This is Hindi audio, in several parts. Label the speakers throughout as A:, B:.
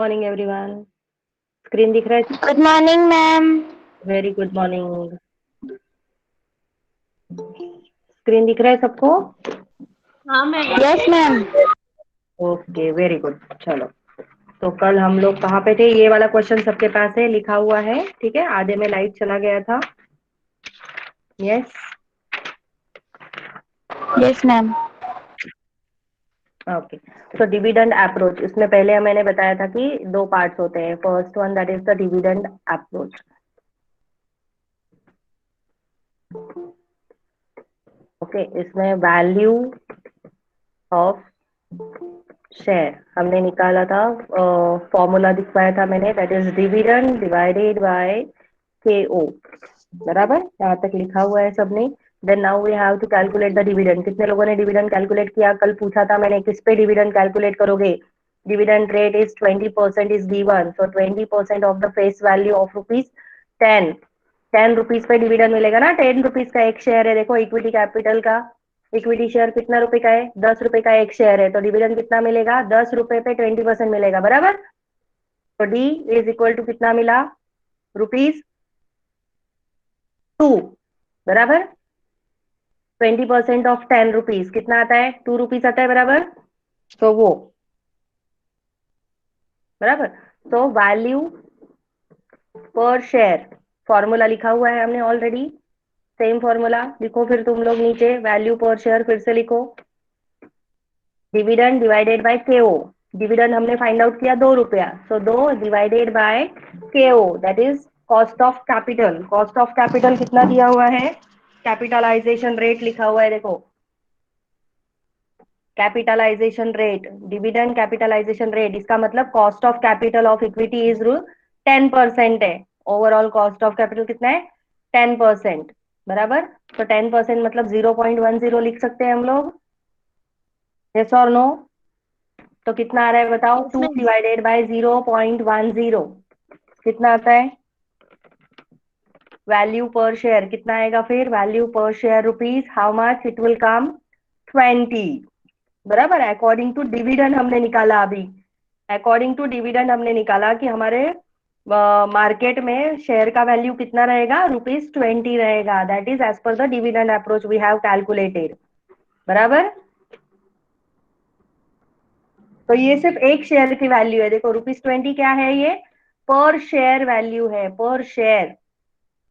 A: Morning everyone. स्क्रीन दिख रहा है?
B: Good morning ma'am.
A: Very good morning. Screen दिख रहा है सबको?
B: हाँ ma'am. Yes ma'am.
A: Okay, very good. चलो, तो कल हम लोग कहाँ पे थे? ये वाला क्वेश्चन सबके पास है, लिखा हुआ है, ठीक है। आधे में लाइट चला गया था। यस।
B: Yes ma'am.
A: ओके, तो डिविडेंड अप्रोच, इसमें पहले मैंने बताया था कि दो पार्ट्स होते हैं। First one that is the dividend approach. Okay, इसमें वैल्यू ऑफ शेयर हमने निकाला था। फॉर्मूला दिखवाया था मैंने, that is dividend divided by K O. बराबर, यहाँ तक लिखा हुआ है सबने। Then now we have to calculate the dividend. कितने लोगों ने डिविडेंड कैलकुलेट किया? कल पूछा था मैंने, किस पे डिविडेंड कैलकुलेट करोगे? Dividend rate is 20% is given, so 20% of the face value of ₹10। 10 rupees पे डिविडेंड मिलेगा ना। 10 रुपीज का एक शेयर है, देखो इक्विटी कैपिटल का। इक्विटी शेयर कितना रुपए का है? 10 रुपए का एक शेयर है, तो डिविडेंड कितना मिलेगा? 10 रुपए पे 20% मिलेगा, बराबर। तो डी इज इक्वल टू कितना मिला? ₹2। बराबर। 20% ऑफ 10 रुपीज कितना आता है? ₹2 आता है, बराबर। तो वो, बराबर। तो वैल्यू पर शेयर, फॉर्मूला लिखा हुआ है हमने ऑलरेडी। सेम फॉर्मूला लिखो फिर तुम लोग नीचे, वैल्यू पर शेयर फिर से लिखो। Dividend divided by K O. Dividend हमने फाइंड आउट किया ₹2, so 2 divided by K O, that is cost of capital. Cost of capital कितना दिया हुआ है? कैपिटलाइजेशन रेट लिखा हुआ है, देखो। Capitalization rate, dividend capitalization rate, इसका मतलब cost of capital of equity is 10% है। ओवरऑल कॉस्ट ऑफ कैपिटल कितना है? 10%। बराबर। तो 10% मतलब 0.10 लिख सकते हैं हम लोग। यस और नो? तो कितना आ रहा है बताओ?
B: Yes
A: two
B: ma'am.
A: Divided by 0.10 कितना आता है? वैल्यू पर शेयर कितना आएगा फिर? वैल्यू पर share rupees, how much it will come? 20। बराबर। अकॉर्डिंग टू डिविडेंड हमने निकाला अभी। अकॉर्डिंग टू डिविडेंड हमने निकाला कि हमारे मार्केट में शेयर का वैल्यू कितना रहेगा? ₹20 रहेगा। That is as per the dividend approach we have calculated. बराबर। तो ये सिर्फ एक शेयर की वैल्यू है, देखो ₹20 क्या है ये? पर शेयर वैल्यू है, पर शेयर,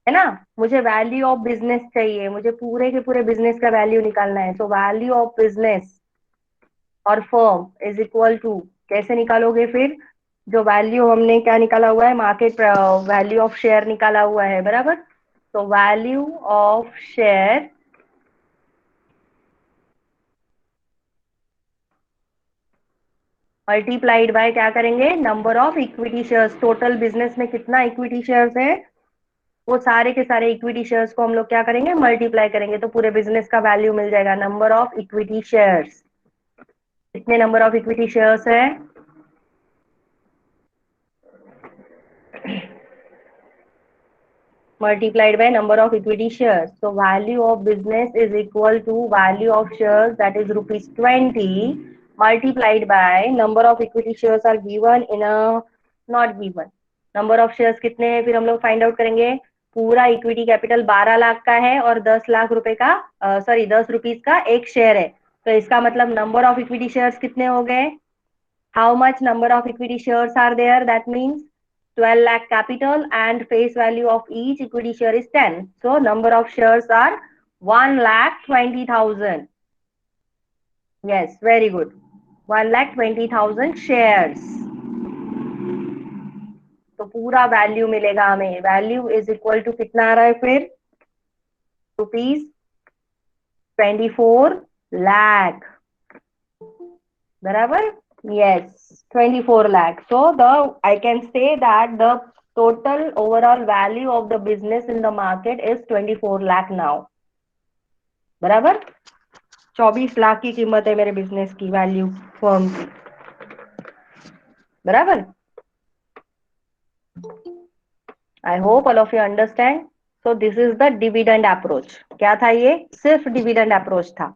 A: है ना। मुझे वैल्यू ऑफ बिजनेस चाहिए, मुझे पूरे के पूरे बिजनेस का वैल्यू निकालना है। सो वैल्यू ऑफ बिजनेस और फर्म इज इक्वल टू, कैसे निकालोगे फिर? जो वैल्यू हमने क्या निकाला हुआ है? मार्केट वैल्यू ऑफ शेयर निकाला हुआ है, बराबर। तो value of share multiplied by क्या करेंगे? Number of equity shares. Total business में कितना इक्विटी शेयर्स है? वो सारे के सारे इक्विटी शेयर्स को हम लोग क्या करेंगे? मल्टीप्लाई करेंगे, तो पूरे बिजनेस का वैल्यू मिल जाएगा। नंबर ऑफ इक्विटी शेयर्स, कितने नंबर ऑफ इक्विटी शेयर्स है? multiplied by number of equity shares. So value of business is equal to value of shares, that is ₹20, multiplied by number of equity shares are given in a not given. Number of shares कितने हैं फिर हम लोग फाइंड आउट करेंगे। पूरा इक्विटी कैपिटल 12 लाख का है और 10 लाख रुपए का, सॉरी 10 रुपीज का एक शेयर है। तो इसका मतलब नंबर ऑफ इक्विटी शेयर्स कितने हो गए? How much number of equity shares are there? That means 12 lakh capital and face value of each equity share is 10. So number of shares are 1,20,000. Yes, very good. 1,20,000 shares. तो पूरा वैल्यू मिलेगा हमें। वैल्यू इज इक्वल टू कितना आ रहा है फिर? ₹24 लाख। बराबर। Yes, 24 lakh. So I can say that the total overall value of the business in the market is 24 lakh now. बराबर। 24 लाख की कीमत है मेरे बिजनेस की, वैल्यू फर्म की। बराबर। आई hope all of you understand. So this is the dividend approach. क्या था ये? सिर्फ डिविडेंड अप्रोच था।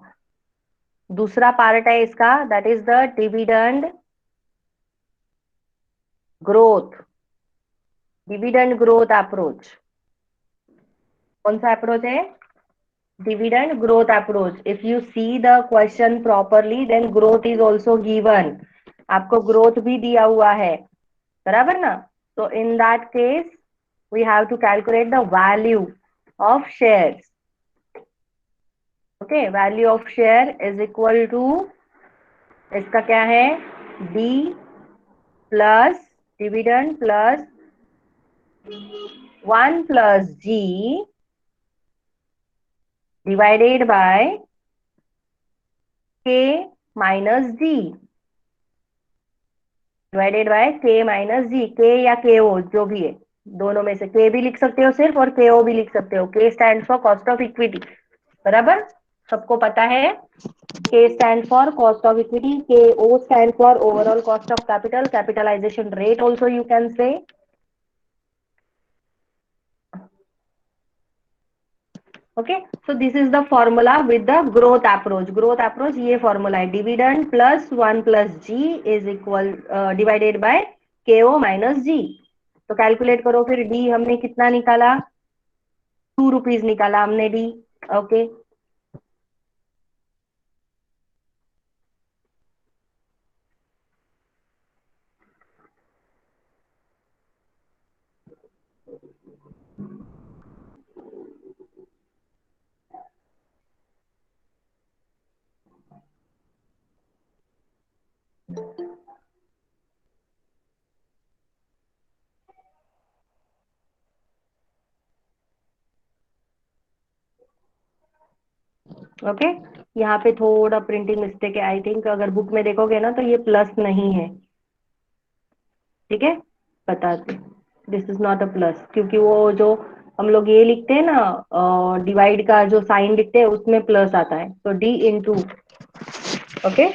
A: दूसरा पार्ट है इसका, that is the dividend growth, dividend growth approach. कौन सा अप्रोच है? Dividend growth approach. If you see the question properly then growth is also given, आपको ग्रोथ भी दिया हुआ है, बराबर ना? तो in that case we have to calculate the value of shares. Okay, value of share is equal to, इसका क्या है, D plus dividend plus 1 plus G divided by के माइनस जी, डिवाइडेड बाय के माइनस जी। के या के ओ जो भी है, दोनों में से के भी लिख सकते हो सिर्फ, और के ओ भी लिख सकते हो। K stand for cost of equity, बराबर, सबको पता है। K stand for cost of equity, K O stand for overall cost of capital, capitalization rate also you can say. Okay, so this is the formula with the growth approach. Growth approach ये फॉर्मूला है, dividend plus 1 plus G is equal divided by K O minus जी। तो कैलकुलेट करो फिर, डी हमने कितना निकाला, 2 रुपीज निकाला हमने डी। ओके, ओके, यहाँ पे थोड़ा प्रिंटिंग मिस्टेक है आई थिंक, अगर बुक में देखोगे ना तो ये प्लस नहीं है, ठीक है, बता दे, this is not a plus, क्योंकि वो जो हम लोग ये लिखते हैं ना, डिवाइड का जो साइन लिखते हैं उसमें प्लस आता है, तो डी इंटू। ओके,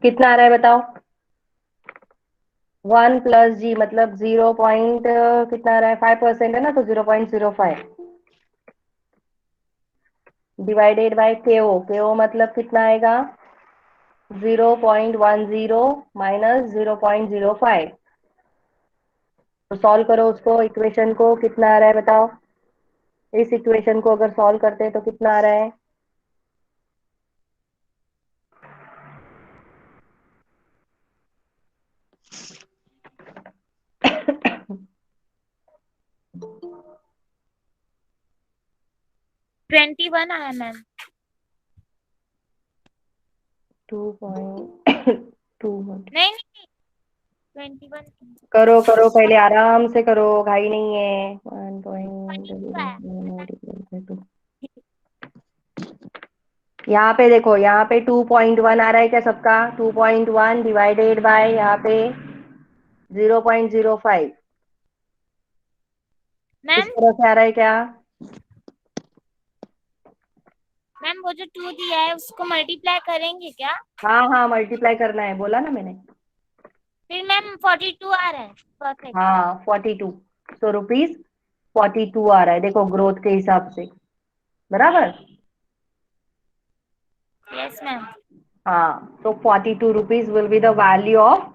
A: कितना आ रहा है बताओ? 1 प्लस जी मतलब 0 पॉइंट कितना आ रहा है, 5% है ना, तो 0.05 डिवाइडेड बाय केओ। केओ मतलब कितना आएगा, 0.10 माइनस 0.05। तो सॉल्व करो उसको, इक्वेशन को, कितना आ रहा है बताओ? इस इक्वेशन को अगर सॉल्व करते हैं तो कितना आ रहा है?
B: 21 आया मैम।
A: 2.2
B: नहीं नहीं, 21
A: करो करो, पहले आराम से करो, घाई नहीं है।
B: 42 आया।
A: 1.2 यहाँ पे देखो, यहाँ पे 2.1 आ रहा है क्या सबका? 2.1 डिवाइडेड बाय यहाँ पे 0.05, इस
B: मैम
A: तरह से आ रहा है क्या?
B: मैम वो जो 2 दिया है उसको मल्टीप्लाई करेंगे क्या?
A: हाँ हाँ, मल्टीप्लाई करना है, बोला ना मैंने।
B: फिर मैम 42 आ रहा है। परफेक्ट।
A: हाँ 42, तो रुपीज 42 आ रहा है, देखो ग्रोथ के हिसाब से, बराबर।
B: Yes ma'am.
A: हाँ, तो 42 rupees will be the value of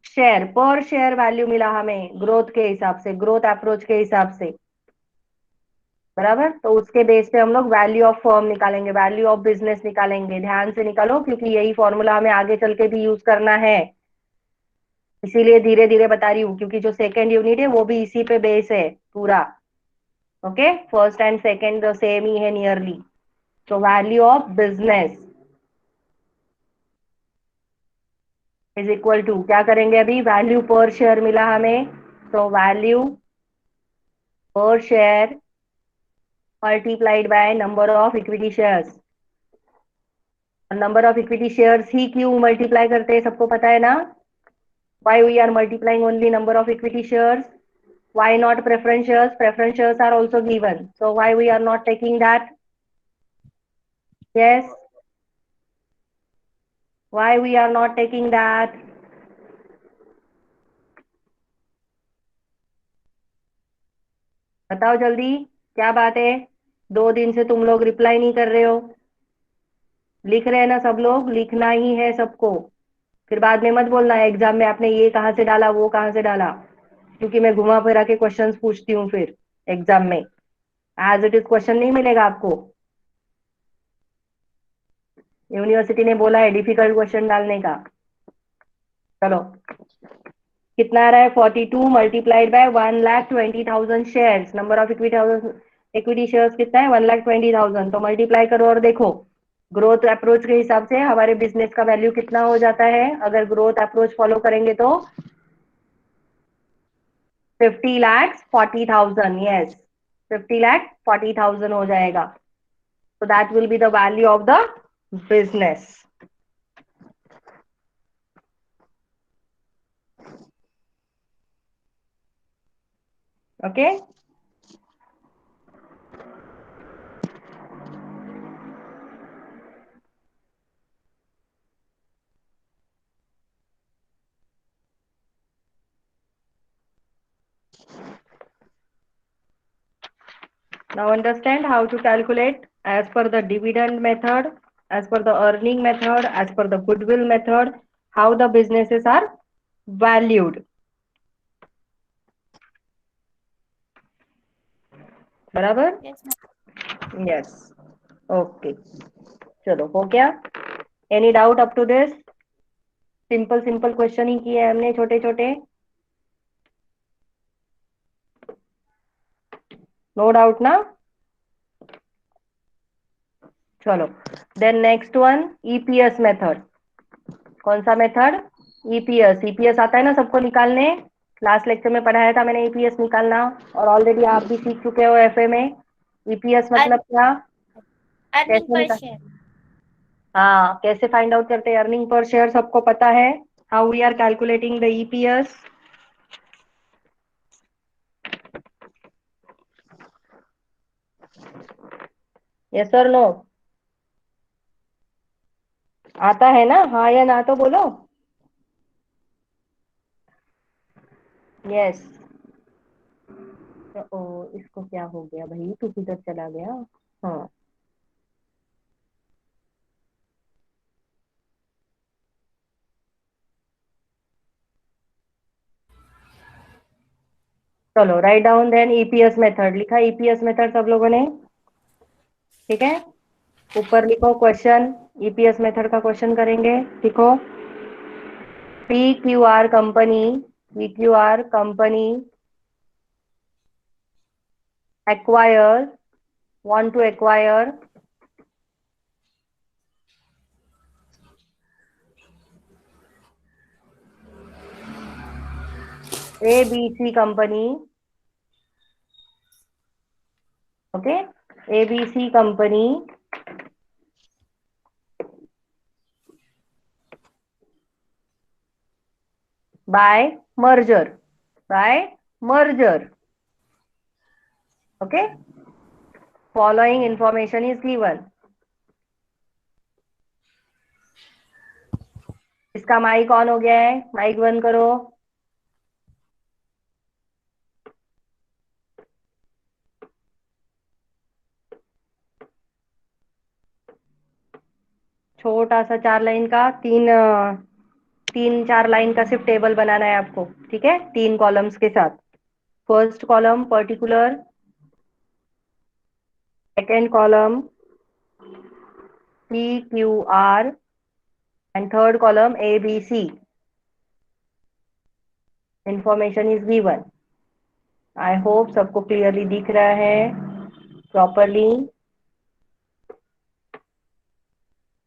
A: share, पर शेयर वैल्यू मिला हमें ग्रोथ के हिसाब से, ग्रोथ अप्रोच के हिसाब से, बराबर। तो उसके बेस पे हम लोग वैल्यू ऑफ फर्म निकालेंगे, वैल्यू ऑफ बिजनेस निकालेंगे। ध्यान से निकालो, क्योंकि यही फॉर्मूला हमें आगे चल के भी यूज करना है, इसीलिए धीरे धीरे बता रही हूँ, क्योंकि जो सेकेंड यूनिट है वो भी इसी पे बेस है पूरा। Okay, first and second same ही है नियरली। तो value of business is equal to, क्या करेंगे अभी, वैल्यू पर शेयर मिला हमें, तो वैल्यू पर share multiplied by number of equity shares. और नंबर ऑफ इक्विटी शेयर्स ही क्यों मल्टीप्लाई करते हैं, सबको पता है ना? Why we are multiplying only number of equity shares? Why not preference shares? Preference shares are also given. So why we are not taking that? Yes. Why we are not taking that? बताओ जल्दी, क्या बात है? 2 दिन से तुम लोग रिप्लाई नहीं कर रहे हो। लिख रहे हैं ना सब लोग? लिखना ही है सबको। फिर बाद में मत बोलना एग्जाम में आपने ये कहाँ से डाला वो कहाँ से डाला, क्योंकि मैं घुमा फिरा के क्वेश्चंस पूछती हूँ फिर एग्जाम में। एज इट इज क्वेश्चन नहीं मिलेगा आपको। यूनिवर्सिटी ने बोला है डिफिकल्ट क्वेश्चन डालने का। चलो, कितना आ रहा है? 42 multiplied by 1,20,000 shares. Number of equity shares कितना है? 1,20,000। तो मल्टीप्लाई करो और देखो ग्रोथ अप्रोच के हिसाब से हमारे बिजनेस का वैल्यू कितना हो जाता है। अगर ग्रोथ अप्रोच फॉलो करेंगे तो 50,40,000। यस, 50,40,000 हो जाएगा। So that will be the value of the business. Okay. Now understand how to calculate as per the dividend method, as per the earning method, as per the goodwill method, how the businesses are valued. बराबर?
B: Yes ma'am.
A: Yes. Okay. चलो हो गया? Any doubt up to this? Simple simple question ही किए हमने, छोटे छोटे। नो डाउट ना? चलो, then next one, EPS method. कौन सा मेथड? ईपीएस। ईपीएस आता है ना सबको निकालने? लास्ट लेक्चर में पढ़ाया था मैंने ईपीएस निकालना, और ऑलरेडी आप भी सीख चुके हो एफए में। ईपीएस मतलब क्या?
B: अर्निंग
A: कैसे
B: पर
A: निकाल?
B: शेयर।
A: हाँ, कैसे फाइंड आउट करते हैं? अर्निंग पर शेयर सबको पता है। How we are calculating the EPS? Yes और नो? आता है ना? हाँ या ना तो बोलो। यस। ओ, इसको क्या हो गया भाई? तू किधर चला गया? हाँ, चलो write down then EPS method. लिखा ईपीएस मेथड सब लोगों ने? ठीक है, ऊपर लिखो क्वेश्चन। ईपीएस मेथड का क्वेश्चन करेंगे। लिखो, PQR company, PQR company acquires, want to acquire ABC company. Okay, ABC company by merger, by merger. Okay, following information is given. इसका माइक ऑन हो गया है, माइक बंद करो। छोटा सा 4 लाइन का, तीन 4 लाइन का सिर्फ टेबल बनाना है आपको। ठीक है, 3 कॉलम्स के साथ। First column particular, second column PQR, and third column ABC। Information is given. I hope सबको क्लियरली दिख रहा है प्रॉपरली।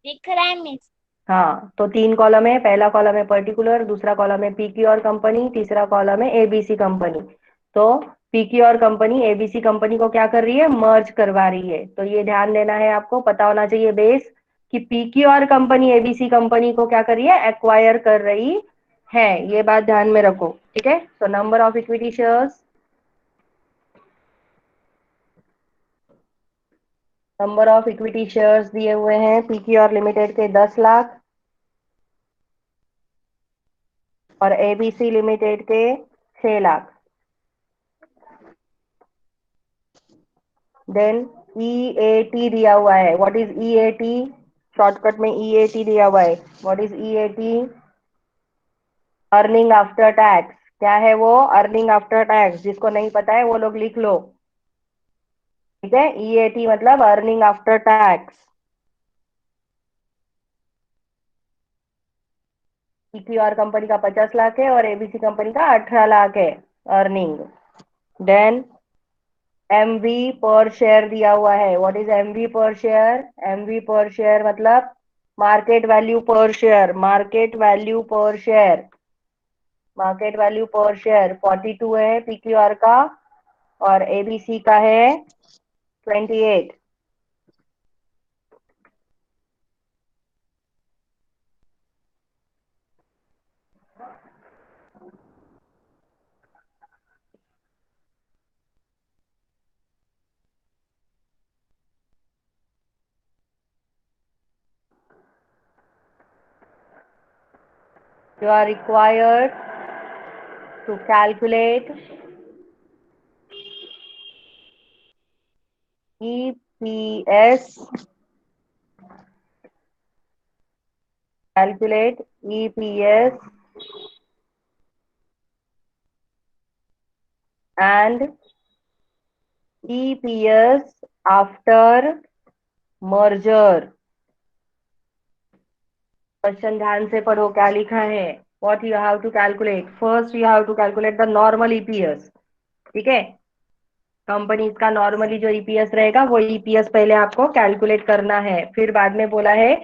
B: दिख रहा है मिस।
A: हाँ, तो 3 कॉलम है। पहला कॉलम है पर्टिकुलर, दूसरा कॉलम है पीक्यू और कंपनी, तीसरा कॉलम है एबीसी कंपनी। तो पीक्यू और कंपनी एबीसी कंपनी को क्या कर रही है? मर्ज करवा रही है। तो ये ध्यान देना है आपको, पता होना चाहिए बेस, कि पीक्यू और कंपनी एबीसी कंपनी को क्या कर रही है? एक्वायर कर रही है। ये बात ध्यान में रखो। ठीक है, तो number of equity shares, number of equity shares दिए हुए हैं पीक्यू और लिमिटेड के 10 लाख, और एबीसी लिमिटेड के 6 लाख। देन ईएटी दिया हुआ है। What is EAT? शॉर्टकट में EAT दिया हुआ है। What is EAT? Earning after tax. क्या है वो? Earning after tax. जिसको नहीं पता है वो लोग लिख लो, ठीक है। EAT मतलब earning after tax. PQR company का 50 लाख है और ABC कंपनी का 18 लाख है अर्निंग। देन MV पर शेयर दिया हुआ है। व्हाट इज MV पर शेयर? MV पर शेयर मतलब मार्केट वैल्यू पर शेयर। मार्केट वैल्यू पर शेयर। मार्केट वैल्यू पर शेयर 42 है PQR का और ABC का है 28। You are required to calculate EPS. Calculate EPS and EPS after merger. Question ध्यान से पढ़ो क्या लिखा है। What you have to calculate? First you have to calculate the normal EPS. ठीक है, कंपनी का नॉर्मली जो ईपीएस रहेगा वो ईपीएस पहले आपको कैलकुलेट करना है। फिर बाद में बोला है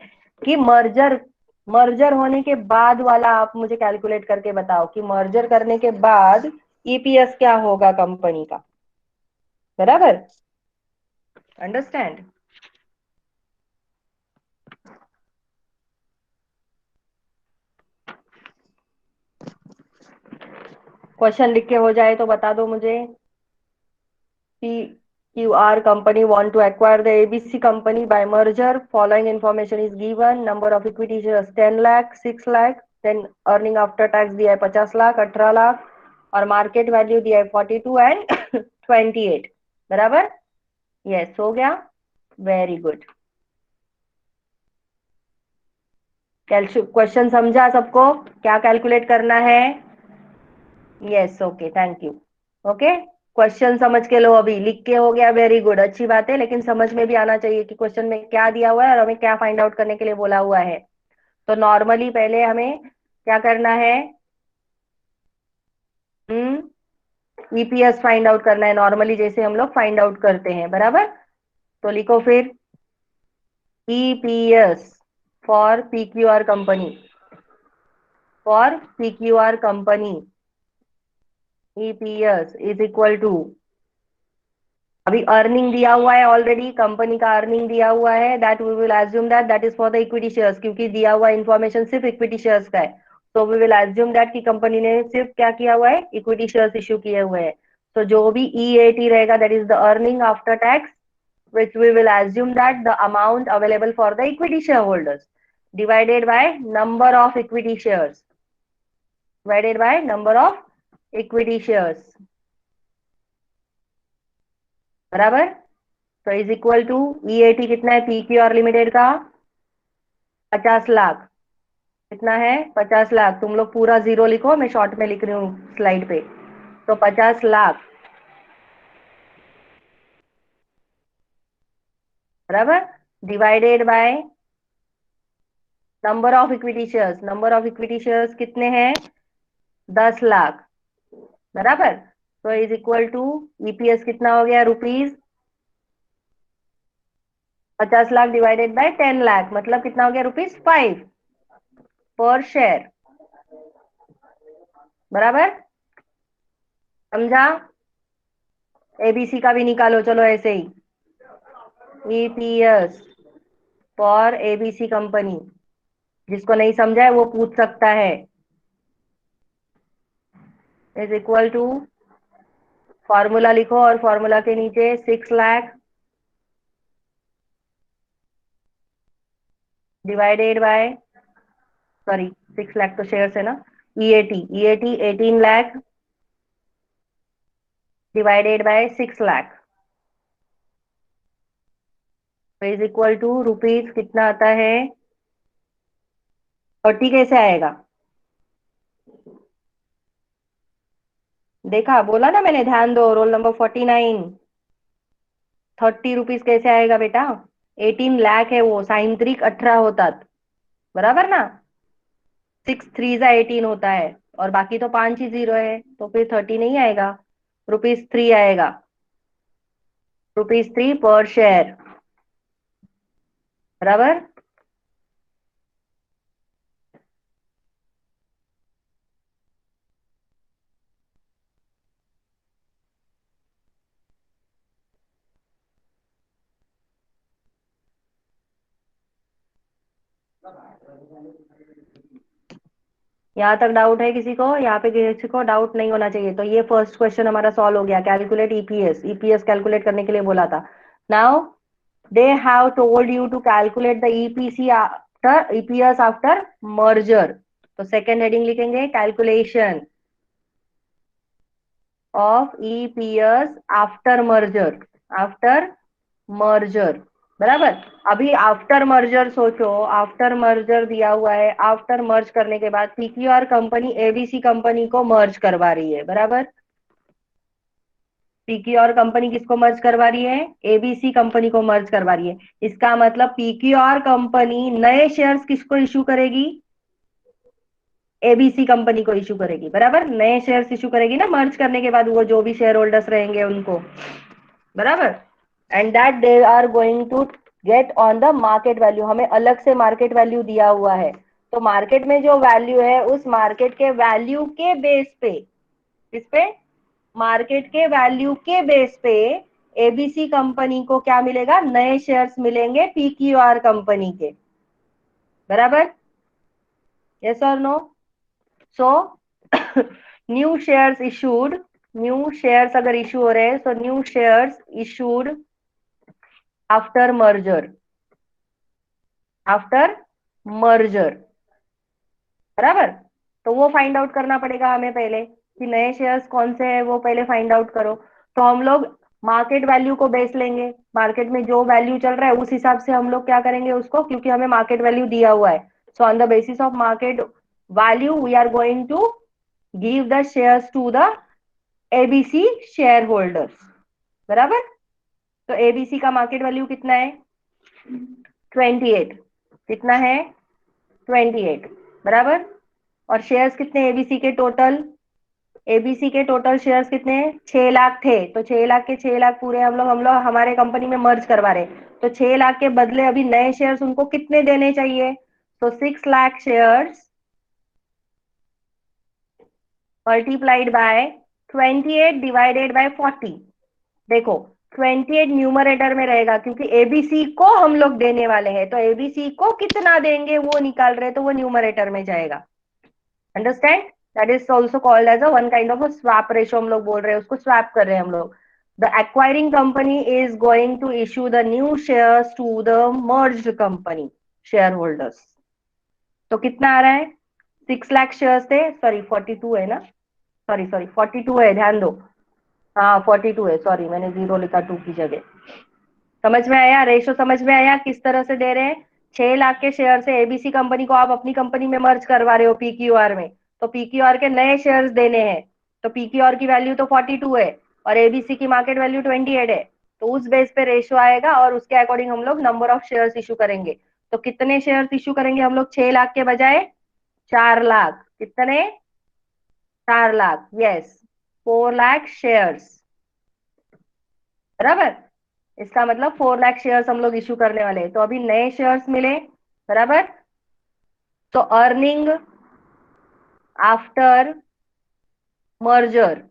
A: कि मर्जर मर्जर होने के बाद वाला आप मुझे कैलकुलेट करके बताओ कि मर्जर करने के बाद ईपीएस क्या होगा कंपनी का। बराबर? अंडरस्टैंड? क्वेश्चन लिख के हो जाए तो बता दो मुझे। PQR company want to acquire the ABC company by merger. Following information is given. Number of equity shares 10 lakh, 6 lakh. Then earning after tax दिया है 50 लाख, 18 लाख और मार्केट वैल्यू दिया है 42 एंड 28। बराबर? यस, हो गया। Very good. क्वेश्चन समझा सबको? क्या कैलकुलेट करना है? Yes, okay, thank you. Okay, question समझ के लो। अभी लिख के हो गया, वेरी गुड, अच्छी बात है। लेकिन समझ में भी आना चाहिए कि क्वेश्चन में क्या दिया हुआ है और हमें क्या फाइंड आउट करने के लिए बोला हुआ है। तो नॉर्मली पहले हमें क्या करना है? ईपीएस फाइंड आउट करना है नॉर्मली, जैसे हम लोग फाइंड आउट करते हैं। बराबर? तो लिखो फिर EPS for PQR company. For PQR company EPS is equal to, अभी अर्निंग दिया हुआ है ऑलरेडी, कंपनी का अर्निंग दिया हुआ है। That we will assume that that is for the equity shares, क्योंकि दिया हुआ इन्फॉर्मेशन सिर्फ इक्विटी शेयर्स का है। तो वी विल एज्यूम दैट कि कंपनी ने सिर्फ क्या किया हुआ है? इक्विटी शेयर्स इश्यू किए हुए हैं। तो जो भी EAT रहेगा that is the earning after tax, which we will assume that the amount available for the equity shareholders divided by number of equity shares, divided by number of equity shares। बराबर? तो इज इक्वल टू EAT कितना है PQR लिमिटेड का? 50 लाख। कितना है? 50 लाख। तुम लोग पूरा जीरो लिखो, मैं शॉर्ट में लिख रही हूँ स्लाइड पे। तो 50 लाख, बराबर, divided by number of equity shares. Number of equity shares कितने हैं? 10 लाख। बराबर? तो इज इक्वल टू ईपीएस कितना हो गया? Rupees 50 lakh divided bye 10 lakh, मतलब कितना हो गया? ₹5 पर शेयर। बराबर? समझा? एबीसी का भी निकालो, चलो ऐसे ही। ईपीएस फॉर एबीसी कंपनी, जिसको नहीं समझा है वो पूछ सकता है। इज इक्वल टू, फॉर्मूला लिखो और फॉर्मूला के नीचे 6 lakh divided by, sorry 6 lakh तो शेयर है ना। EAT 18 lakh divided by 6 lakh. Is equal to rupees कितना आता है, 30 कैसे आएगा? देखा, बोला ना मैंने, ध्यान दो, रोल नंबर 49। 30 रुपीज कैसे आएगा बेटा? 18 लाख है वो, साइंत्रिक 18 होतात, बराबर ना? 6 3 18 होता है, और बाकी तो 5 ही जीरो है, तो फिर 30 नहीं आएगा, रुपीज 3 आएगा, रुपीज 3 पर शेयर, बराबर। यहाँ तक डाउट है किसी को? यहाँ पे किसी को डाउट नहीं होना चाहिए। तो ये फर्स्ट क्वेश्चन हमारा सॉल्व हो गया, कैलकुलेट ईपीएस, ईपीएस कैलकुलेट करने के लिए बोला था। Now they have told you to calculate the EPC after, EPS after merger. तो सेकेंड हेडिंग लिखेंगे, calculation of EPS after merger, after merger, बराबर। अभी आफ्टर मर्जर सोचो, आफ्टर मर्जर दिया हुआ है, आफ्टर मर्ज करने के बाद पीक्यूआर कंपनी एबीसी कंपनी को मर्ज करवा रही है, बराबर। पीक्यूआर कंपनी किसको मर्ज करवा रही है? एबीसी कंपनी को मर्ज करवा रही है। इसका मतलब पीक्यूआर कंपनी नए शेयर्स किसको इशू करेगी? एबीसी कंपनी को इशू करेगी, बराबर। नए शेयर्स इशू करेगी ना मर्ज करने के बाद, वो जो भी शेयर होल्डर्स रहेंगे उनको, बराबर। And that they are going to get on the market value, हमें अलग से मार्केट वैल्यू दिया हुआ है। तो मार्केट में जो वैल्यू है, उस मार्केट के वैल्यू के बेस पे, किस पे? मार्केट के वैल्यू के बेस पे एबीसी कंपनी को क्या मिलेगा? नए शेयर्स मिलेंगे पीक्यूआर कंपनी के, बराबर। यस और no? So new shares issued, new shares अगर इशू हो रहे हैं, तो new shares issued after merger, after merger, बराबर। तो वो फाइंड आउट करना पड़ेगा हमें पहले, कि नए शेयर्स कौन से हैं, वो पहले फाइंड आउट करो। तो हम लोग मार्केट वैल्यू को बेस लेंगे, मार्केट में जो वैल्यू चल रहा है उस हिसाब से हम लोग क्या करेंगे उसको, क्योंकि हमें मार्केट वैल्यू दिया हुआ है। So on the basis of market value we are going to give the shares to the ABC share holders, बराबर। तो एबीसी का मार्केट वैल्यू कितना है? 28। कितना है? 28, बराबर। और शेयर्स कितने एबीसी के टोटल? एबीसी के टोटल शेयर्स कितने? 6 लाख थे, तो 6 लाख के 6 लाख पूरे हम लोग हमारे कंपनी में मर्ज करवा रहे हैं। तो 6 लाख के बदले अभी नए शेयर्स उनको कितने देने चाहिए? तो 6 lakh shares multiplied by 28 divided bye 40। देखो, 28 न्यूमरेटर में रहेगा, क्योंकि एबीसी को हम लोग देने वाले हैं, तो एबीसी को कितना देंगे वो निकाल रहे हैं, तो वो न्यूमरेटर में जाएगा। Understand? That is also called as a one kind of a swap ratio, हम लोग बोल रहे हैं उसको, स्वैप कर रहे हैं हम लोग। The acquiring company is going to issue the new shares to the merged company share holders. तो कितना आ रहा है? 6 लाख शेयर्स थे, सॉरी 42 है ना, सॉरी सॉरी 42 है, ध्यान दो। हाँ 42 है, सॉरी मैंने जीरो लिखा 2 की जगह। समझ में आया? रेशो समझ में आया किस तरह से दे रहे हैं? 6 लाख के शेयर से एबीसी कंपनी को आप अपनी कंपनी में मर्ज करवा रहे हो पीक्यूआर में, तो पीक्यूआर के नए शेयर्स देने हैं। तो पीक्यूआर की वैल्यू तो 42 है, और एबीसी की मार्केट वैल्यू 28 है। तो उस बेस पे रेशो आएगा, और उसके अकॉर्डिंग हम लोग नंबर ऑफ शेयर्स इशू करेंगे। तो कितने शेयर्स इशू करेंगे हम लोग? 6 लाख के बजाय 4 लाख। कितने? 4 लाख, यस, 4 लाख शेयर्स, बराबर। इसका मतलब 4 लाख शेयर्स हम लोग इश्यू करने वाले हैं। तो अभी नए शेयर्स मिले, बराबर। तो earning after merger,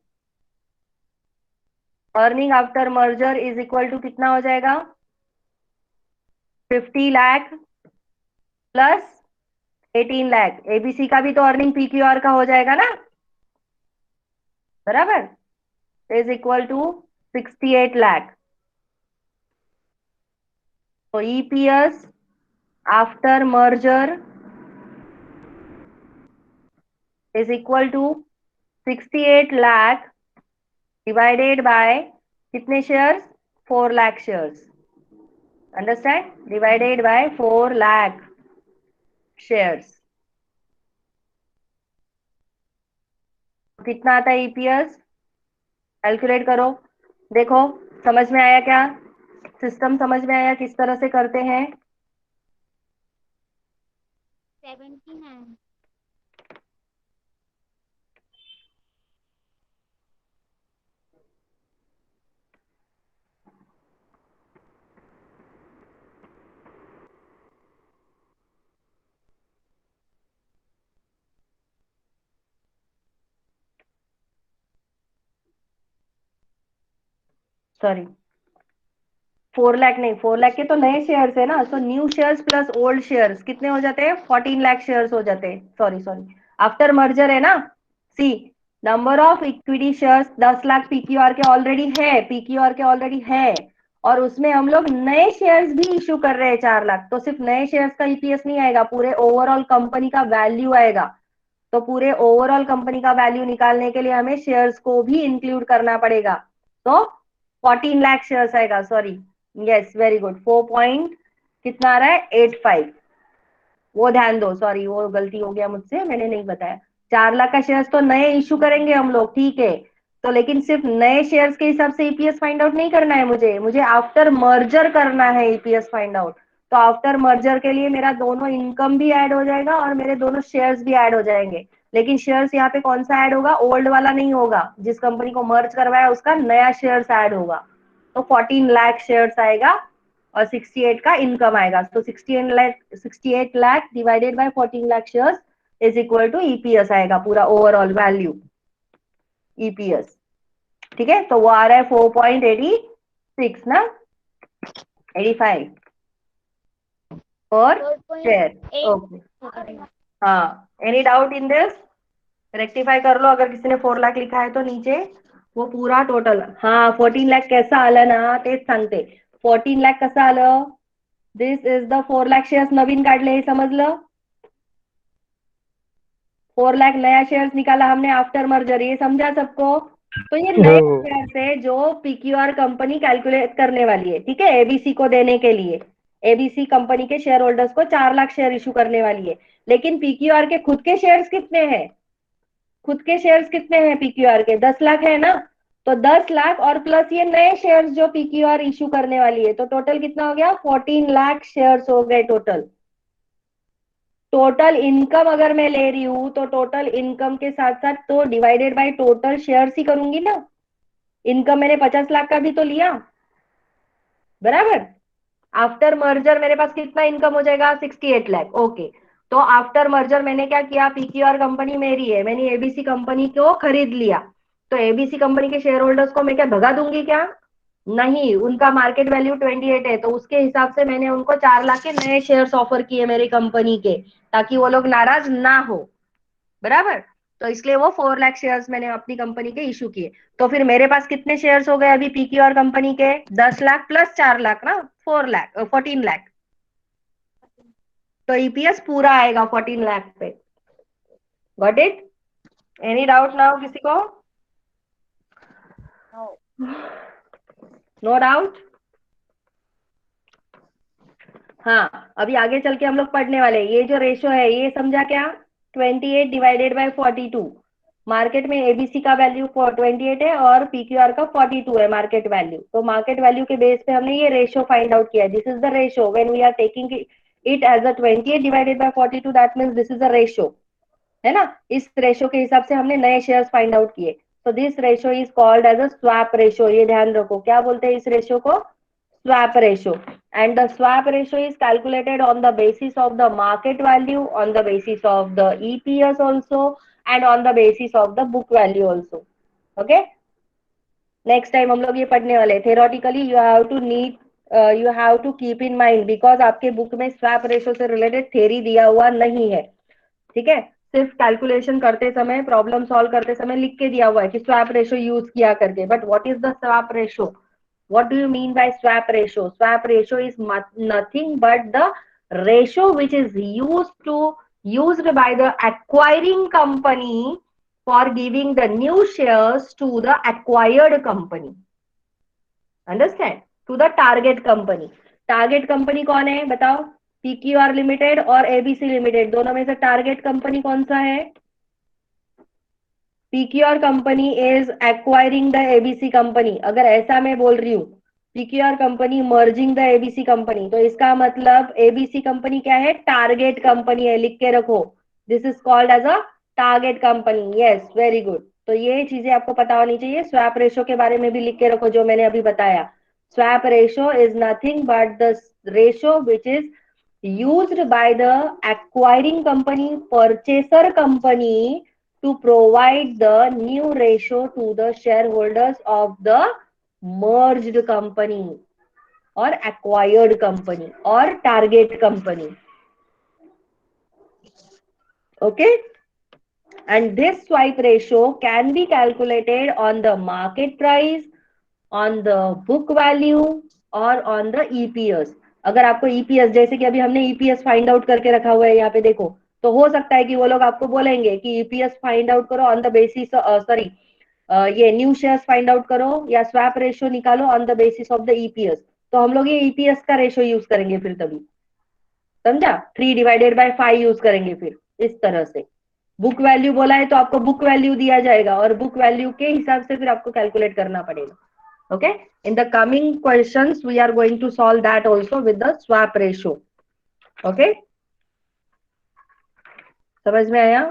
A: earning after merger is equal to कितना हो जाएगा? 50 लाख प्लस 18 लाख। एबीसी का भी तो अर्निंग पीक्यूआर का हो जाएगा ना, बराबर। Is equal to 68 lakh. तो EPS after merger is equal to 68 lakh divided by कितने shares? 4 lakh shares, understand? Divided by 4 lakh shares, कितना आता है ईपीएस? कैलकुलेट करो, देखो समझ में आया क्या? सिस्टम समझ में आया किस तरह से करते हैं?
B: 79।
A: सॉरी, 4 लाख नहीं, 4 लाख के तो नए शेयर्स है ना, तो new shares plus old shares कितने हो जाते हैं? 14 लाख शेयर्स हो जाते हैं। सॉरी सॉरी, आफ्टर मर्जर है ना। See, number of equity shares 10 lakh PQR के ऑलरेडी है, पीक्यूआर के ऑलरेडी है, और उसमें हम लोग नए शेयर्स भी इशू कर रहे हैं 4 लाख, तो सिर्फ नए शेयर्स का ईपीएस नहीं आएगा, पूरे ओवरऑल कंपनी का वैल्यू आएगा। तो पूरे ओवरऑल कंपनी का वैल्यू निकालने के लिए हमें शेयर्स को भी इंक्लूड करना पड़ेगा। तो 14 लाख शेयर्स आएगा, sorry, yes very good, 4 point कितना आ रहा है? 85, वो ध्यान दो, सॉरी वो गलती हो गया मुझसे, मैंने नहीं बताया। 4 लाख का शेयर्स तो नए इशू करेंगे हम लोग, ठीक है, तो लेकिन सिर्फ नए शेयर्स के हिसाब से ईपीएस फाइंड आउट नहीं करना है, मुझे मुझे आफ्टर मर्जर करना है ईपीएस फाइंड आउट। तो आफ्टर मर्जर के लिए मेरा दोनों इनकम भी ऐड हो जाएगा और मेरे दोनों शेयर्स भी ऐड हो जाएंगे। लेकिन शेयर्स यहाँ पे कौन सा ऐड होगा? ओल्ड वाला नहीं होगा, जिस कंपनी को मर्ज करवाया उसका नया शेयर्स ऐड होगा। तो 14 लाख शेयर्स आएगा और 68 का इनकम आएगा। तो 68 lakh divided by 14 lakh shares is equal to EPS आएगा, पूरा ओवरऑल वैल्यू ईपीएस। ठीक है, तो वो आ रहा है 4.86 ना, 85 पर शेयर। ओके, हाँ, any doubt in this? Rectify कर लो, अगर किसी ने 4 लाख लिखा है तो नीचे वो पूरा टोटल, हाँ 14 लाख कैसा आलं ना तेच सांगते, 14 लाख कसं आलं? This is the 4 lakh shares नवीन काढले, हे समजलं? 4 लाख नया शेयर्स निकाला हमने आफ्टर मर्जर, ये समझा सबको? तो ये नए
C: हो
A: शेयर्स है जो पीक्यूआर कंपनी कैलकुलेट करने वाली है, ठीक है, एबीसी को देने के लिए। एबीसी कंपनी के शेयर होल्डर्स को 4 लाख शेयर इशू करने वाली है। लेकिन पीक्यूआर के खुद के शेयर्स कितने हैं? खुद के शेयर्स कितने हैं पीक्यूआर के? 10 लाख है ना। तो 10 लाख और प्लस ये नए शेयर्स जो पीक्यूआर इशू करने वाली है, तो टोटल कितना हो गया? 14 लाख शेयर्स हो गए टोटल। टोटल इनकम अगर मैं ले रही हूं तो टोटल इनकम के साथ साथ तो डिवाइडेड बाय टोटल शेयर्स ही करूंगी ना। इनकम मैंने 50 लाख का भी तो लिया, बराबर। आफ्टर मर्जर मेरे पास कितना इनकम हो जाएगा? 68 लाख। ओके, तो आफ्टर मर्जर मैंने क्या किया? पीक्यूआर कंपनी मेरी है, मैंने एबीसी कंपनी को खरीद लिया, तो एबीसी कंपनी के शेयर होल्डर्स को मैं क्या भगा दूंगी क्या? नहीं, उनका मार्केट वैल्यू 28 है, तो उसके हिसाब से मैंने उनको 4 लाख के नए शेयर्स ऑफर किए मेरी कंपनी के, ताकि वो लोग नाराज ना हो, बराबर। तो इसलिए वो 4 लाख शेयर्स मैंने अपनी कंपनी के इशू किए। तो फिर मेरे पास कितने शेयर्स हो गए अभी पीक्यूआर कंपनी के? 10 लाख प्लस 4 लाख ना, 4 लाख, 14 लाख। तो ईपीएस पूरा आएगा 14 लाख पे। Got it? Any doubt now किसी को? No doubt? हाँ, अभी आगे चल के हम लोग पढ़ने वाले हैं। ये जो रेशो है ये समझा क्या? 28 डिवाइडेड बाय 42। मार्केट में एबीसी का वैल्यू 28 है और पीक्यूआर का 42 है मार्केट वैल्यू। तो मार्केट वैल्यू के बेस पे हमने ये रेशो फाइंड आउट किया। This is the ratio when we are taking it as a 28 divided by 42, that means this is a ratio, है ना। इस रेशो के हिसाब से हमने नए शेयर्स फाइंड आउट किए। तो this ratio is called as a swap ratio. ये ध्यान रखो, क्या बोलते हैं इस रेशो को? swap ratio. And the swap ratio is calculated on the basis of the market value, on the basis of the EPS also, and on the basis of the book value also. Okay, next time हम लोग ये पढ़ने वाले। Theoretically you have to keep in mind, because आपके बुक में स्वैप रेशो से रिलेटेड थेरी दिया हुआ नहीं है, ठीक है। सिर्फ कैलकुलेशन करते समय, प्रॉब्लम सॉल्व करते समय लिख के दिया हुआ है कि स्वैप रेशो यूज किया करके, but what is the swap ratio? What do you mean by swap ratio? Swap ratio is nothing but the ratio which is used by the acquiring company for giving the new shares to the acquired company. Understand? To the target company. Target company कौन है बताओ? पीक्यूआर लिमिटेड और एबीसी लिमिटेड, दोनों में से टारगेट कंपनी कौन सा है? PQR company is acquiring the ABC company. अगर ऐसा मैं बोल रही हूँ PQR company merging the ABC company, तो इसका मतलब एबीसी कंपनी क्या है? टारगेट कंपनी है, लिख के रखो। This is called as a target company. Yes, very good. तो ये चीजें आपको पता होनी चाहिए। स्वैप रेशो के बारे में भी लिख के रखो जो मैंने अभी बताया। Swap ratio is nothing but the ratio which is used by the acquiring company, purchaser company, to provide the new ratio to the shareholders of the merged company or acquired company or target company. Okay, and this swipe ratio can be calculated on the market price, on the book value और on the EPS। अगर आपको EPS, जैसे कि अभी हमने EPS फाइंड आउट करके रखा हुआ है यहाँ पे देखो, तो हो सकता है कि वो लोग आपको बोलेंगे कि EPS फाइंड आउट करो ऑन द बेसिस, सॉरी, ये न्यू शेयर्स फाइंड आउट करो या स्वैप रेशियो निकालो on the basis of the EPS. तो हम लोग ये ईपीएस का रेशियो यूज करेंगे फिर, तभी समझा? 3/5 यूज करेंगे फिर इस तरह से। बुक वैल्यू बोला है तो आपको बुक वैल्यू दिया जाएगा और बुक वैल्यू के हिसाब से फिर आपको कैलकुलेट करना पड़ेगा। Okay, in the coming questions we are going to solve that also with the swap ratio. Okay, समझ में आया?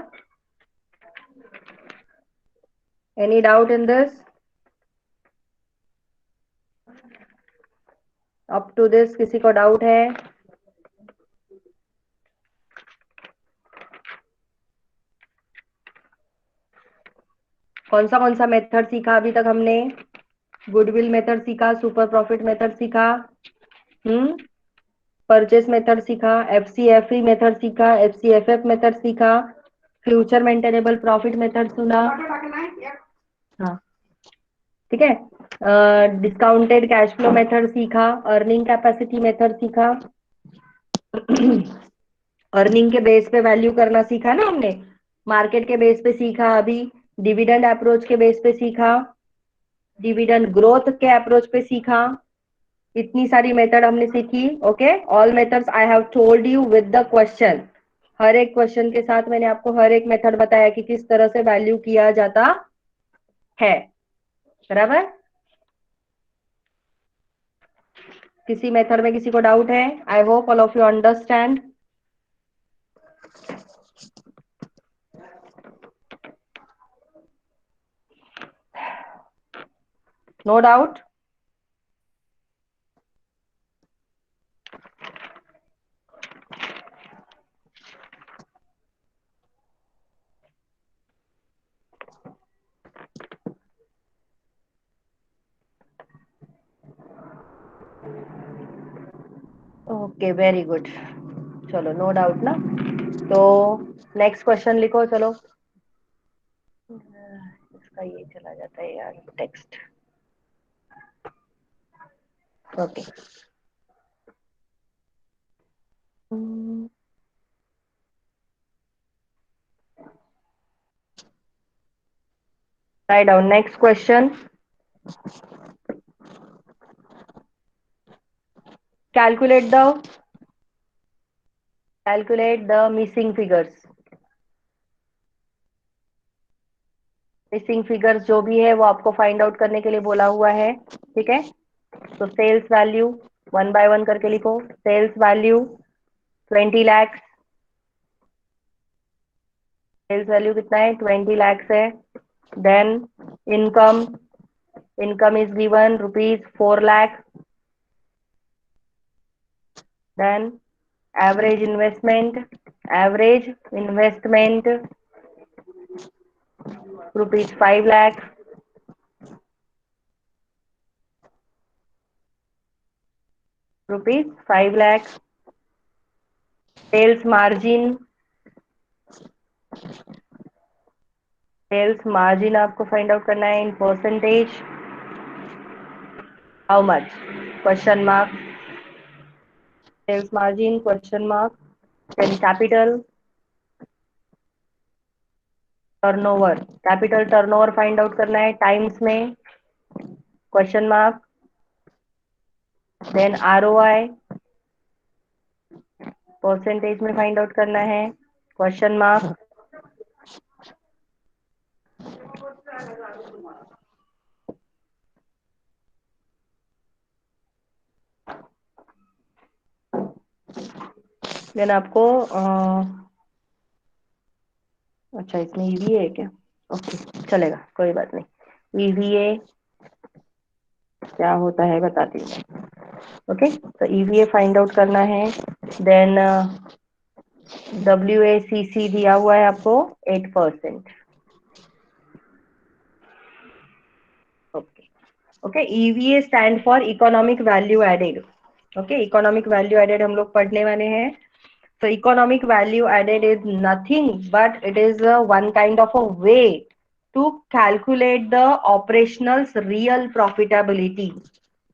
A: Any doubt in this? Up to this किसी को डाउट है? कौन सा मेथड सीखा अभी तक हमने? गुडविल मेथड सीखा, सुपर प्रॉफिट मेथड सीखा, परचेस मेथड सीखा, एफसीएफई मेथड सीखा, एफसीएफएफ मेथड सीखा, फ्यूचर मेंटेनेबल प्रॉफिट मेथड सुना। हाँ, ठीक है। डिस्काउंटेड कैश फ्लो मेथड सीखा, अर्निंग कैपेसिटी मेथड सीखा, अर्निंग के बेस पे वैल्यू करना सीखा ना हमने, मार्केट के बेस पे सीखा, अभी डिविडेंड अप्रोच के बेस पे सीखा, डिविडेंड ग्रोथ के अप्रोच पे सीखा। इतनी सारी मेथड हमने सीखी। Okay, all methods I have told you with the question. हर एक क्वेश्चन के साथ मैंने आपको हर एक मेथड बताया कि किस तरह से वैल्यू किया जाता है। बराबर? किसी मेथड में किसी को डाउट है? I hope all of you understand. No doubt? Okay, very good. चलो, नो डाउट ना? तो नेक्स्ट क्वेश्चन लिखो। चलो, इसका ये चला जाता है यार text. Okay, write down next question. Calculate the missing figures. Missing figures जो भी है वो आपको फाइंड आउट करने के लिए बोला हुआ है। ठीक है, तो सेल्स वैल्यू 1 by 1 करके लिखो। Sales value 20 lakh. Sales value कितना है? 20 लाख है। Then income, income is given ₹4 lakh. Then average investment ₹5 lakh. ₹5 lakh. Sales margin, sales margin आपको फाइंड आउट करना है in percentage. How much? Question mark. Sales margin question mark. Then capital turnover, capital turnover find out करना है टाइम्स में, question mark. Then ROI, percentage में फाइंड आउट करना है, क्वेश्चन मार्क। देन आपको अच्छा इसमें ईवीए है क्या? ओके चलेगा, कोई बात नहीं। ईवीए क्या होता है बताती हूँ मैं। ओके तो ईवीए फाइंड आउट करना है। देन WACC दिया हुआ है आपको 8%। Okay okay, EVA stand for economic value added. Okay, economic value added हम लोग पढ़ने वाले हैं। So economic value added is nothing but it is one kind of a way to calculate the operational's real profitability।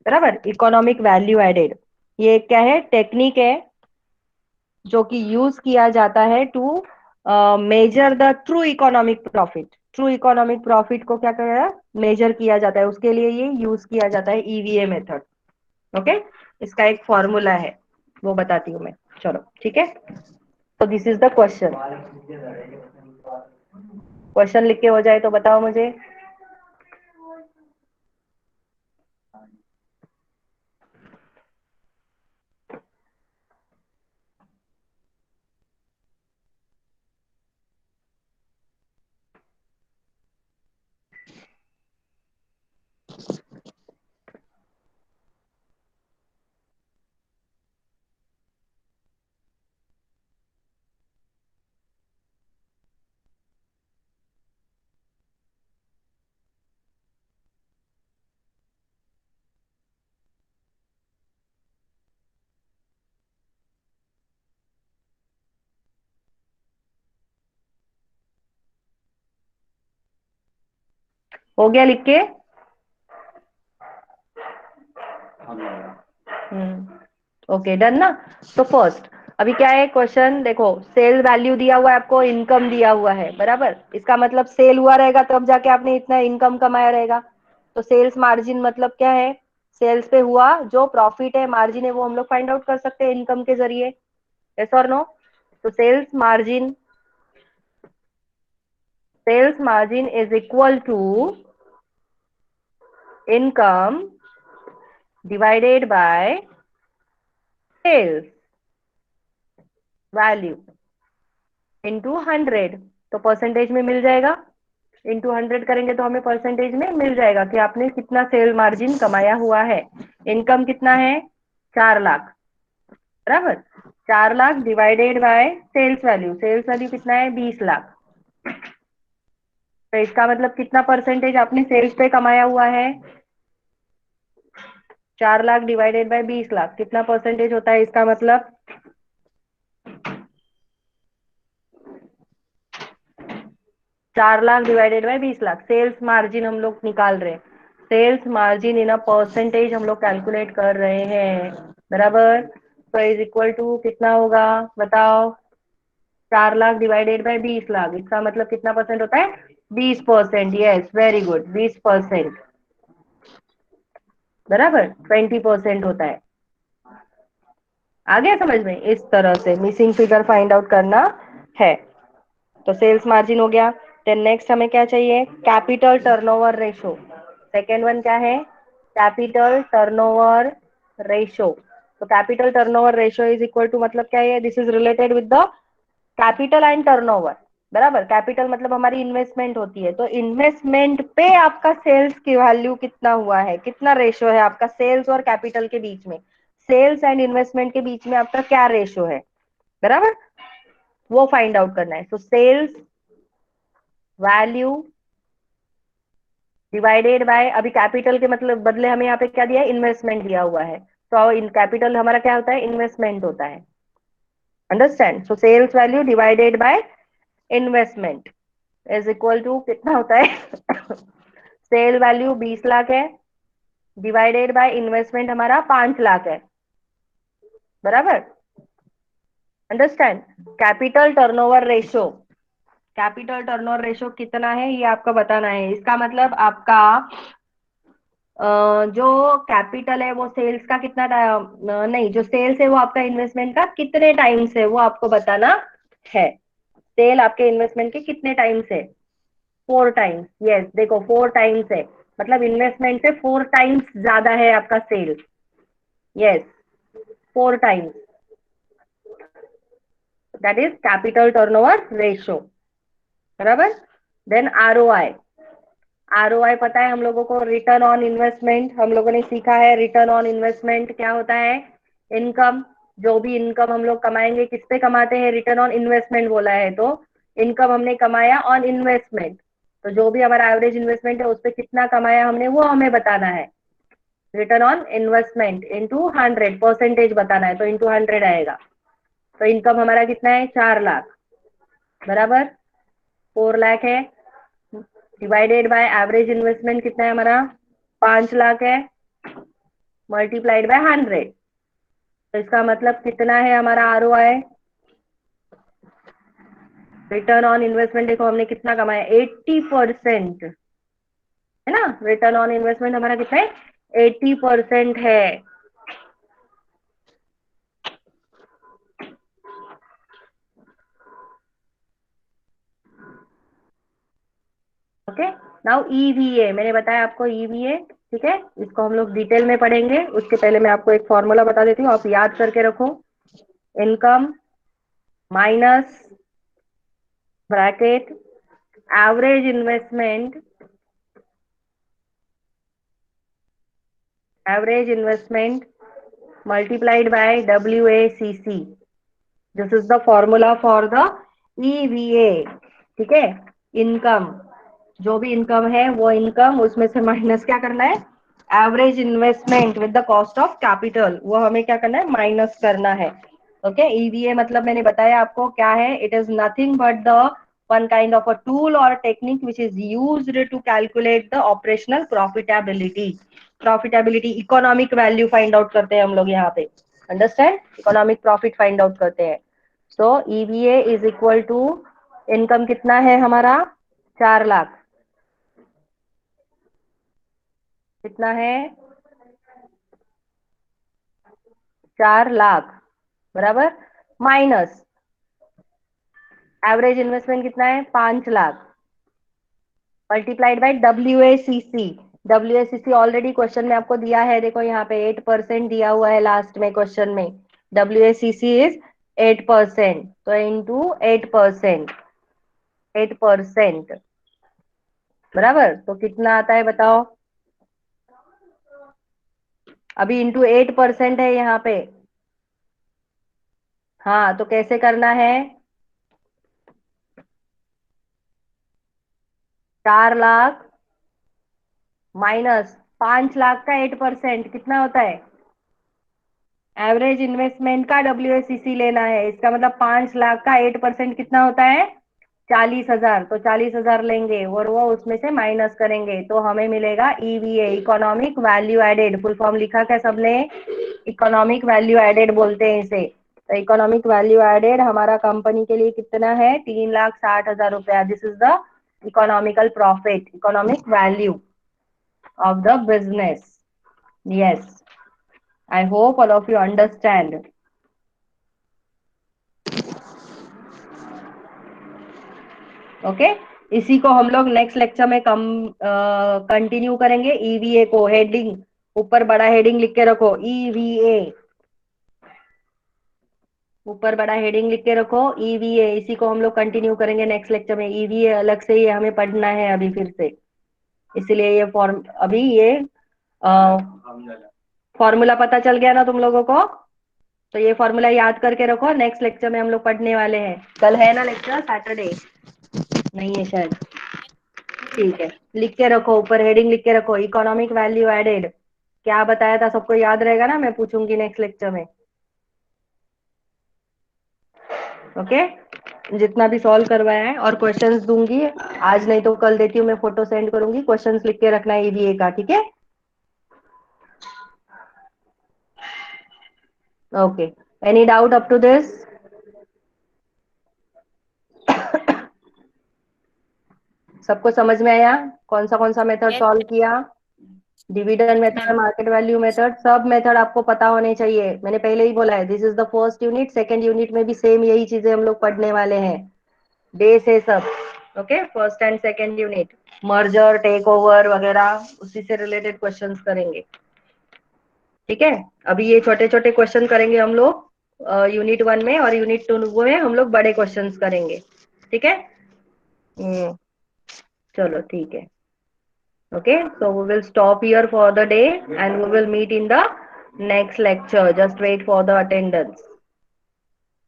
A: बराबर, इकोनॉमिक वैल्यू एडेड ये क्या है? टेक्निक है जो कि यूज किया जाता है to measure the true economic profit. True economic profit को क्या कहता मेजर किया जाता है, उसके लिए ये यूज किया जाता है ईवीए मेथड। ओके, इसका एक फॉर्मूला है, वो बताती हूँ मैं। चलो ठीक है, तो this is the question. Question लिख के हो जाए तो बताओ मुझे। हो गया लिख के? ओके डन ना। तो फर्स्ट अभी क्या है क्वेश्चन, देखो सेल वैल्यू दिया हुआ है आपको, इनकम दिया हुआ है, बराबर। इसका मतलब सेल हुआ रहेगा तब जाके आपने इतना इनकम कमाया रहेगा। तो सेल्स मार्जिन मतलब क्या है? सेल्स पे हुआ जो प्रॉफिट है, मार्जिन है, वो हम लोग फाइंड आउट कर सकते हैं इनकम के जरिए। यस और नो? तो sales margin is equal to income divided by sales value into 100। तो परसेंटेज में मिल जाएगा, इंटू 100 करेंगे तो हमें परसेंटेज में मिल जाएगा कि आपने कितना सेल मार्जिन कमाया हुआ है। इनकम कितना है? 4 लाख, बराबर। 4 lakh divided by sales value कितना है? 20 लाख। तो इसका मतलब कितना परसेंटेज आपने सेल्स पे कमाया हुआ है? 4 लाख डिवाइडेड बाय 20 लाख कितना परसेंटेज होता है इसका मतलब? 4 lakh divided by 20 lakh, sales margin हम लोग निकाल रहे हैं। Sales margin in a percentage हम लोग कैलकुलेट कर रहे हैं, बराबर। तो इज इक्वल टू कितना होगा बताओ? 4 लाख डिवाइडेड बाय 20 लाख, इसका मतलब कितना परसेंट होता है? 20%। यस वेरी गुड, 20%, बराबर। 20% होता है। आ गया समझ में? इस तरह से मिसिंग फिगर फाइंड आउट करना है। तो सेल्स मार्जिन हो गया। देन नेक्स्ट हमें क्या चाहिए? Capital turnover ratio. Second one क्या है? Capital turnover ratio. तो capital turnover ratio is equal to मतलब क्या है? This is related with the capital and turnover, बराबर। कैपिटल मतलब हमारी इन्वेस्टमेंट होती है, तो इन्वेस्टमेंट पे आपका सेल्स की वैल्यू कितना हुआ है, कितना रेशो है आपका सेल्स और कैपिटल के बीच में, सेल्स एंड इन्वेस्टमेंट के बीच में आपका क्या रेशो है, बराबर। वो फाइंड आउट करना है। तो सेल्स वैल्यू डिवाइडेड बाय, अभी कैपिटल के मतलब बदले हमें यहाँ पे क्या दिया है? इन्वेस्टमेंट दिया हुआ है। तो इन कैपिटल हमारा क्या होता है? इन्वेस्टमेंट होता है, understand. So sales value divided by investment is equal to कितना होता है? सेल वैल्यू 20 लाख है, डिवाइडेड बाय इन्वेस्टमेंट हमारा 5 लाख है, बराबर। Understand. Capital turnover ratio, capital turnover ratio कितना है ये आपको बताना है। इसका मतलब आपका जो कैपिटल है वो सेल्स का कितना नहीं, जो सेल्स है वो आपका इन्वेस्टमेंट का कितने टाइम्स है वो आपको बताना है। सेल आपके इन्वेस्टमेंट के कितने टाइम्स है? 4 टाइम्स। यस, देखो 4 टाइम्स है, मतलब इन्वेस्टमेंट से 4 टाइम्स ज्यादा है आपका sale. Yes, 4 times, that is capital turnover ratio. बराबर। Then ROI. आरओआई पता है हम लोगों को, रिटर्न ऑन इन्वेस्टमेंट, हम लोगों ने सीखा है रिटर्न ऑन इन्वेस्टमेंट क्या होता है। इनकम, जो भी इनकम हम लोग कमाएंगे किस पे कमाते हैं, रिटर्न ऑन इन्वेस्टमेंट बोला है तो इनकम हमने कमाया ऑन इन्वेस्टमेंट, तो जो भी हमारा एवरेज इन्वेस्टमेंट है उस पर कितना कमाया हमने वो हमें बताना है। Return on investment into 100 percentage बताना है, तो इंटू 100 आएगा। तो इनकम हमारा कितना है, 4 लाख। बराबर। 4 लाख है, डिवाइडेड बाय एवरेज इन्वेस्टमेंट कितना है हमारा, 5 लाख है, मल्टीप्लाइड बाय 100। तो इसका मतलब कितना है हमारा आरओआई, रिटर्न ऑन इन्वेस्टमेंट, देखो हमने कितना कमाया, 80%, है ना। रिटर्न ऑन इन्वेस्टमेंट हमारा कितना है, 80% है। ओके। नाउ ईवीए, मैंने बताया आपको ईवीए, ठीक है, इसको हम लोग डिटेल में पढ़ेंगे, उसके पहले मैं आपको एक फॉर्मूला बता देती हूँ, आप याद करके रखो। Income minus bracket average investment, average investment multiplied by WACC. This is the formula for the EVA. ठीक है। इनकम, जो भी इनकम है वो इनकम, उसमें से माइनस क्या करना है, average investment with the cost of capital, वो हमें क्या करना है, माइनस करना है। ओके। ईवीए मतलब मैंने बताया आपको क्या है, it is nothing but the one kind of a tool और technique which is used to calculate the operational profitability. Profitability, economic value find out करते हैं हम लोग यहाँ पे, understand, economic profit find out करते हैं। So EVA is equal to, income कितना है हमारा, 4 लाख, कितना है, 4 लाख, बराबर, माइनस एवरेज इन्वेस्टमेंट कितना है, 5 lakh, multiplied by WACC। WACC already question में आपको दिया है, देखो यहाँ पे 8% दिया हुआ है लास्ट में क्वेश्चन में, WACC इज 8%, तो इंटू 8%, 8%, बराबर, तो कितना आता है बताओ, अभी इंटू 8% है यहाँ पे। हाँ, तो कैसे करना है, 4 लाख माइनस 5 लाख का 8% कितना होता है, एवरेज इन्वेस्टमेंट का WACC लेना है, इसका मतलब 5 लाख का 8% कितना होता है, 40,000, तो 40,000 लेंगे और वो उसमें से माइनस करेंगे, तो हमें मिलेगा EVA, economic value added. Full form लिखा क्या सबने, इकोनॉमिक वैल्यू एडेड बोलते हैं इसे। तो इकोनॉमिक वैल्यू एडेड हमारा कंपनी के लिए कितना है, 3,60,000 रुपया। This is the economical profit, economic value of the business. Yes, I hope all of you understand. Okay. इसी को हम लोग नेक्स्ट लेक्चर में कम कंटिन्यू करेंगे। ईवीए को हेडिंग ऊपर बड़ा हेडिंग लिख के रखो, ईवीए, ऊपर बड़ा हेडिंग लिख के रखो, ईवीए। इसी को हम लोग कंटिन्यू करेंगे नेक्स्ट लेक्चर में। ईवीए अलग से ही हमें पढ़ना है अभी फिर से, इसलिए ये फॉर्म, अभी ये फॉर्मूला पता चल गया ना तुम लोगों को, तो ये फॉर्मूला याद करके रखो, नेक्स्ट लेक्चर में हम लोग पढ़ने वाले हैं। कल है ना लेक्चर, सैटरडे नहीं है शायद, ठीक है, लिख के रखो, ऊपर हेडिंग लिख के रखो, इकोनॉमिक वैल्यू एडेड। क्या बताया था सबको याद रहेगा ना, मैं पूछूंगी नेक्स्ट लेक्चर में। ओके। जितना भी सॉल्व करवाया है और क्वेश्चंस दूंगी, आज नहीं तो कल देती हूँ, मैं फोटो सेंड करूंगी, क्वेश्चंस लिख के रखना है ईवीए का, ठीक है। Okay, any doubt up to this? सबको समझ में आया कौन सा मेथड
B: यस
A: सॉल्व किया? Dividend
B: yes
A: method,
B: ma'am.
A: Market value method, सब मेथड आपको पता होने चाहिए। मैंने पहले ही बोला है, this is the first unit, second unit में भी सेम यही चीजें हम लोग पढ़ने वाले हैं, बेस है सब। Okay, first and second unit, merger, take over वगैरह, उसी से रिलेटेड क्वेश्चंस करेंगे। ठीक है, अभी ये छोटे छोटे क्वेश्चन करेंगे हम लोग यूनिट 1 में, और यूनिट 2 में हम लोग बड़े क्वेश्चंस करेंगे। ठीक है, चलो ठीक है। Okay, so we will stop here for the day and we will meet in the next lecture. Just wait for the attendance.